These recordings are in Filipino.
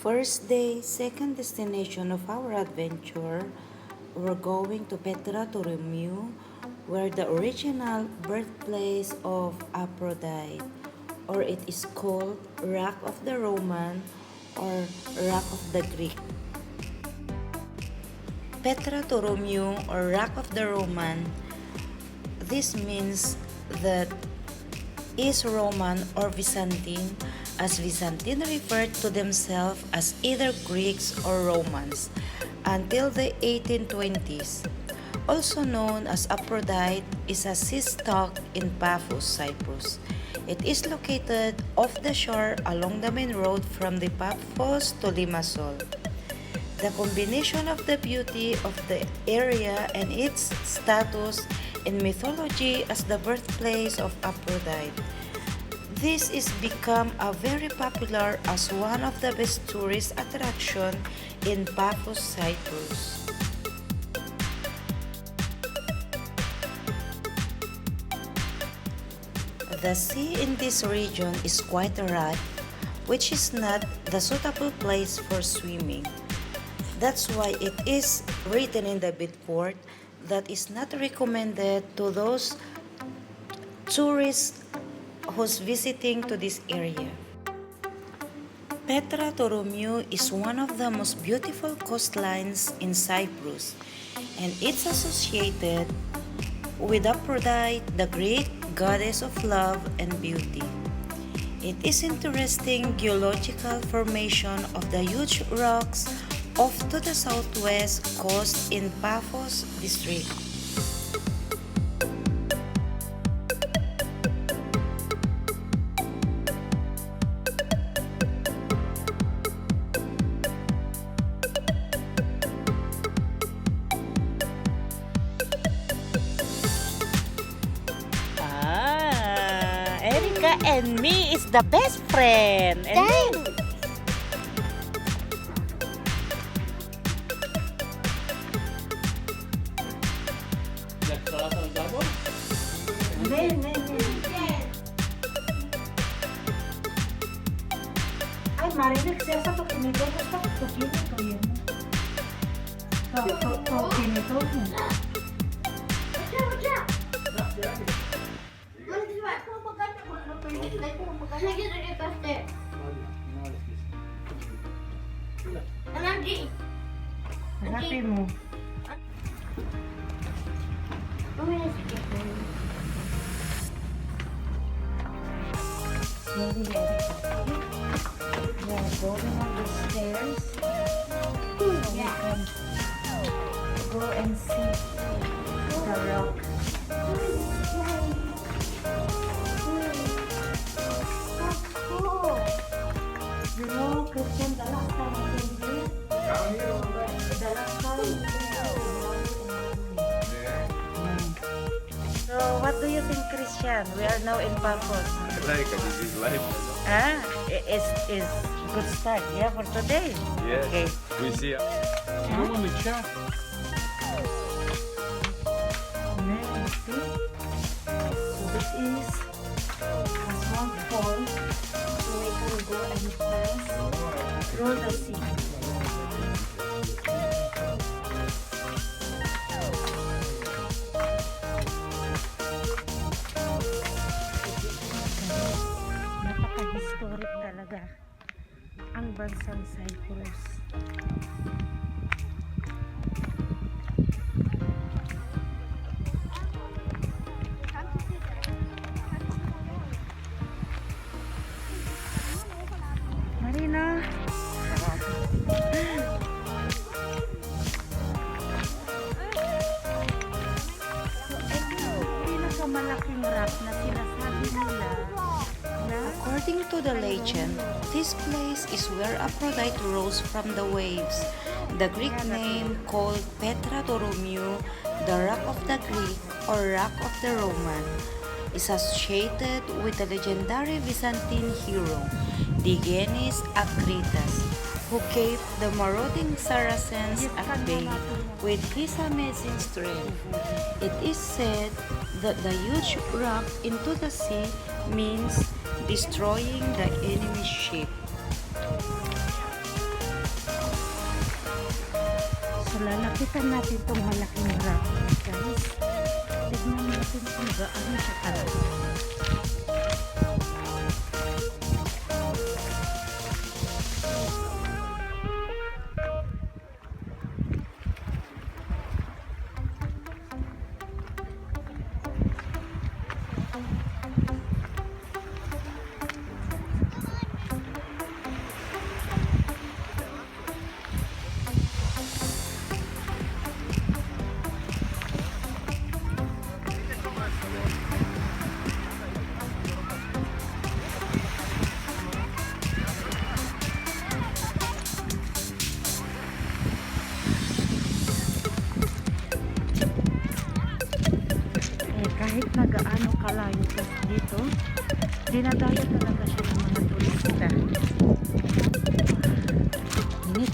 First day, second destination of our adventure, we're going to Petra-Turumyu, where the original birthplace of Aphrodite, or it is called Rock of the Roman or Rock of the Greek. Petra-Turumyu or Rock of the Roman, this means that is Roman or Byzantine, as Byzantine referred to themselves as either Greeks or Romans until the 1820s. Also known as Aphrodite is a sea stock in Paphos, Cyprus. It is located off the shore along the main road from the Paphos to Limassol. The combination of the beauty of the area and its status in mythology as the birthplace of Aphrodite. This is become a very popular as one of the best tourist attraction in Paphos, Cyprus. The sea in this region is quite rough, which is not the suitable place for swimming. That's why it is written in the billboard that is not recommended to those tourists who's visiting to this area. Petra-Turumyu is one of the most beautiful coastlines in Cyprus, and it's associated with Aphrodite, the Greek goddess of love and beauty. It is interesting geological formation of the huge rocks off to the southwest coast in Paphos district. Erika and me is the best friend. And then, Ay, marinig siya sa tukinito. Basta tukinito yun. Tukinito. Hanapin mo. Slowly let it go. We are going up the stairs. So we can go and see the rock. You know, Christian, the last time I came here, the last time we came here, So, what do you think, Christian? We are now in Paphos. Like this is life. Ah, is good start, yeah, for today. Yes. Okay. We see. You want to chat? So this is a small fall, so we can go and pass through the sea. Napaka-historic talaga ang bansang Cyprus. Marina. So, ito yung pinakamalaking rock na sinasabi nila na according to the legend, this place is where Aphrodite rose from the waves. The Greek name called Petra-Turumyu, the Rock of the Greek or Rock of the Roman, is associated with the legendary Byzantine hero Digenis Akritas, who kept the marauding Saracens at bay with his amazing strength. It is said that the huge rock into the sea means destroying the enemy's ship. So, lalapitan natin itong malaking rock, guys. Tignan natin kung gaano siya kalaki. Kahit na gaano kalayo kasi dito, dinadayo talaga siya ng mga turista. Init.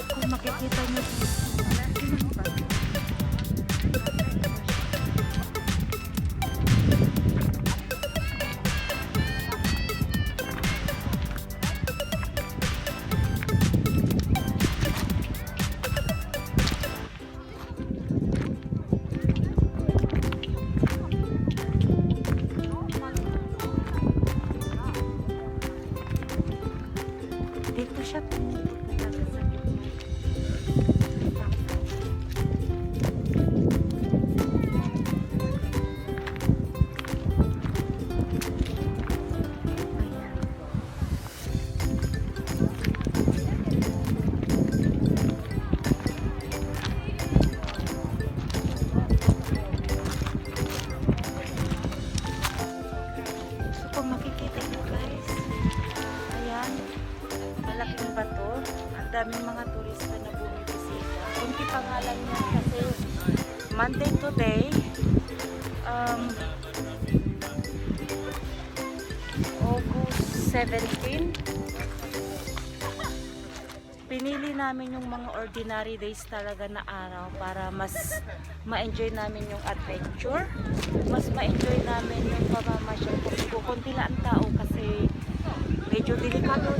Kung makikita niyo dito, malaki ng bato. Dito siya talaga sa gitna. So kung makikita nyo guys, ayan, malaking bato. Ang daming mga turista na bumibisita. Kunti pangalan niya kasi Monday today, August 17. Pinili namin yung mga ordinary days talaga na araw para mas ma-enjoy namin yung adventure. Mas ma-enjoy namin yung pamamasyal. Kasi kukunti lang ang tao kasi medyo delikado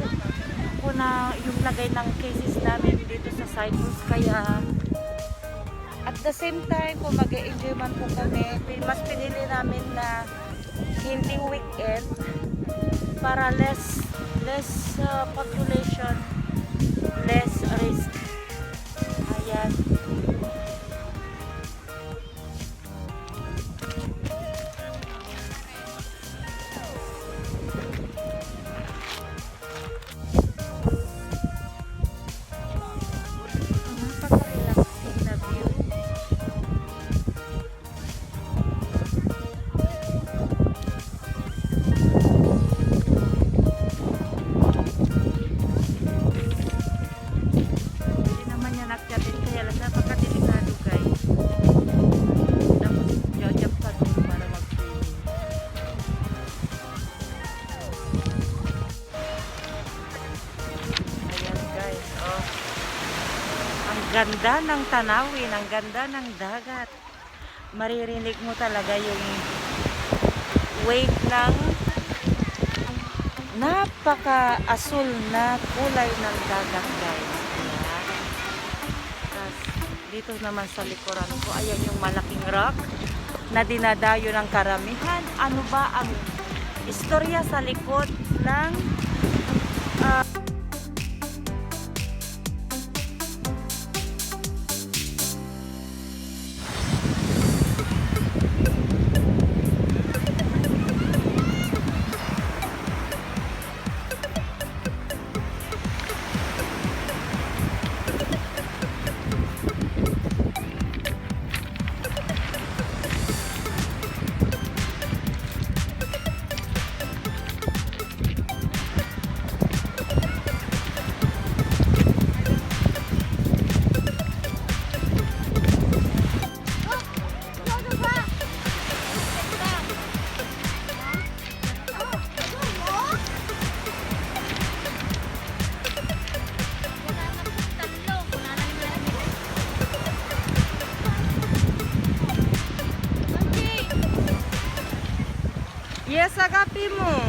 po na yung lagay ng cases namin dito sa Cyprus. Kaya at the same time, kung mag-enjoy man po kami, mas pinili namin na hindi weekend para less population, less risk. Ayan. Napaka-relaxing na view. Hindi naman niya nagkatin kaya lang napaka-delikado guys. Tapos jajab pa doon para mag-swimming. Ayan guys, oh. Ang ganda ng tanawin, ang ganda ng dagat. Maririnig mo talaga yung wave ng napaka-asul na kulay ng dagat guys. Ayan. Tapos, dito naman sa likuran ko, ayan yung malaking rock na dinadayo ng karamihan. Ano ba ang istorya sa likod ng kape mo.